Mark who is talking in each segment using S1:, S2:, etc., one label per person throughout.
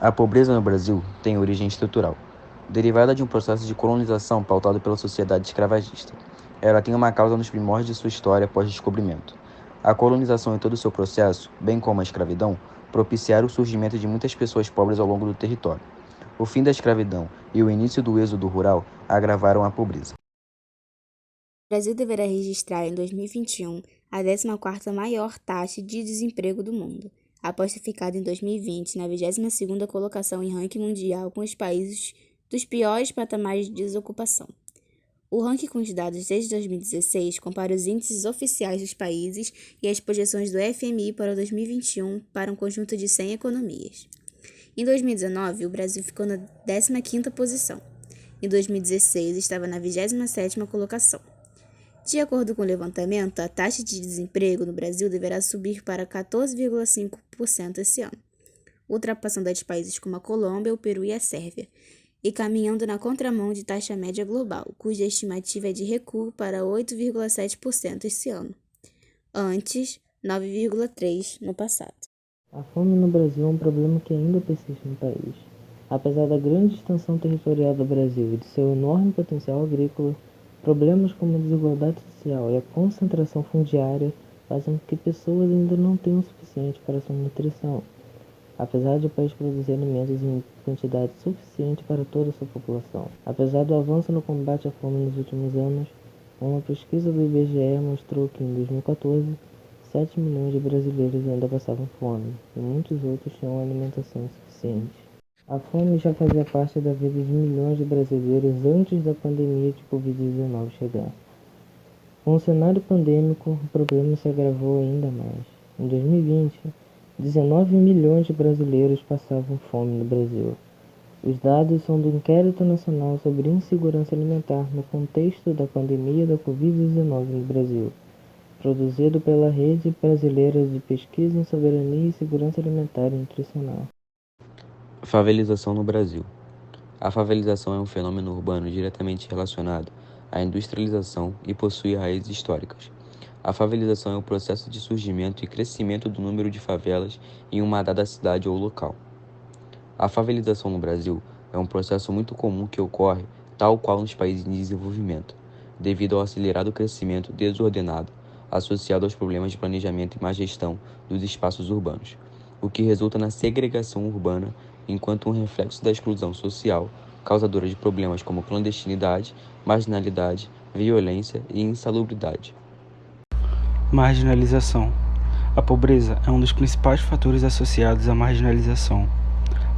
S1: A pobreza no Brasil tem origem estrutural, derivada de um processo de colonização pautado pela sociedade escravagista. Ela tem uma causa nos primórdios de sua história pós-descobrimento. A colonização e todo o seu processo, bem como a escravidão, propiciaram o surgimento de muitas pessoas pobres ao longo do território. O fim da escravidão e o início do êxodo rural agravaram a pobreza.
S2: O Brasil deverá registrar em 2021 a 14ª maior taxa de desemprego do mundo, após ter ficado em 2020 na 22ª colocação em ranking mundial com os países dos piores patamares de desocupação. O ranking com os dados desde 2016 compara os índices oficiais dos países e as projeções do FMI para 2021 para um conjunto de 100 economias. Em 2019, o Brasil ficou na 15ª posição. Em 2016, estava na 27ª colocação. De acordo com o levantamento, a taxa de desemprego no Brasil deverá subir para 14,5% esse ano, ultrapassando a de países como a Colômbia, o Peru e a Sérvia, e caminhando na contramão de taxa média global, cuja estimativa é de recuo para 8,7% esse ano, antes 9,3% no passado.
S3: A fome no Brasil é um problema que ainda persiste no país. Apesar da grande extensão territorial do Brasil e de seu enorme potencial agrícola, problemas como a desigualdade social e a concentração fundiária fazem com que pessoas ainda não tenham o suficiente para sua nutrição. Apesar de o país produzir alimentos em quantidade suficiente para toda a sua população. Apesar do avanço no combate à fome nos últimos anos, uma pesquisa do IBGE mostrou que em 2014, 7 milhões de brasileiros ainda passavam fome, e muitos outros tinham alimentação suficiente. A fome já fazia parte da vida de milhões de brasileiros antes da pandemia de Covid-19 chegar. Com o cenário pandêmico, o problema se agravou ainda mais. Em 2020, 19 milhões de brasileiros passavam fome no Brasil. Os dados são do Inquérito Nacional sobre Insegurança Alimentar no contexto da pandemia da Covid-19 no Brasil, produzido pela Rede Brasileira de Pesquisa em Soberania e Segurança Alimentar e Nutricional.
S1: Favelização no Brasil. A favelização é um fenômeno urbano diretamente relacionado à industrialização e possui raízes históricas. A favelização é o processo de surgimento e crescimento do número de favelas em uma dada cidade ou local. A favelização no Brasil é um processo muito comum que ocorre tal qual nos países em desenvolvimento, devido ao acelerado crescimento desordenado associado aos problemas de planejamento e má gestão dos espaços urbanos, o que resulta na segregação urbana enquanto um reflexo da exclusão social, causadora de problemas como clandestinidade, marginalidade, violência e insalubridade.
S4: Marginalização. A pobreza é um dos principais fatores associados à marginalização.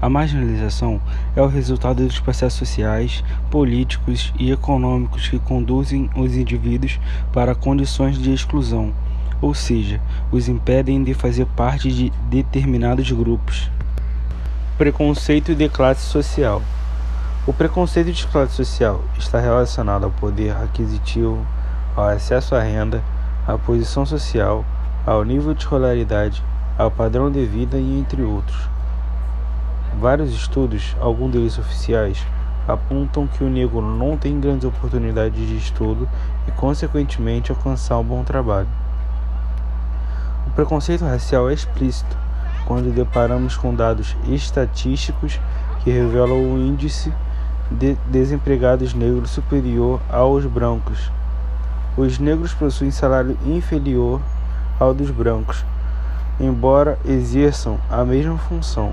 S4: A marginalização é o resultado dos processos sociais, políticos e econômicos que conduzem os indivíduos para condições de exclusão, ou seja, os impedem de fazer parte de determinados grupos. Preconceito de classe social. O preconceito de classe social está relacionado ao poder aquisitivo, ao acesso à renda, à posição social, ao nível de escolaridade, ao padrão de vida e entre outros. Vários estudos, alguns deles oficiais, apontam que o negro não tem grandes oportunidades de estudo e, consequentemente, alcançar um bom trabalho. O preconceito racial é explícito quando deparamos com dados estatísticos que revelam o índice de desempregados negros superior aos brancos. Os negros possuem salário inferior ao dos brancos, embora exerçam a mesma função.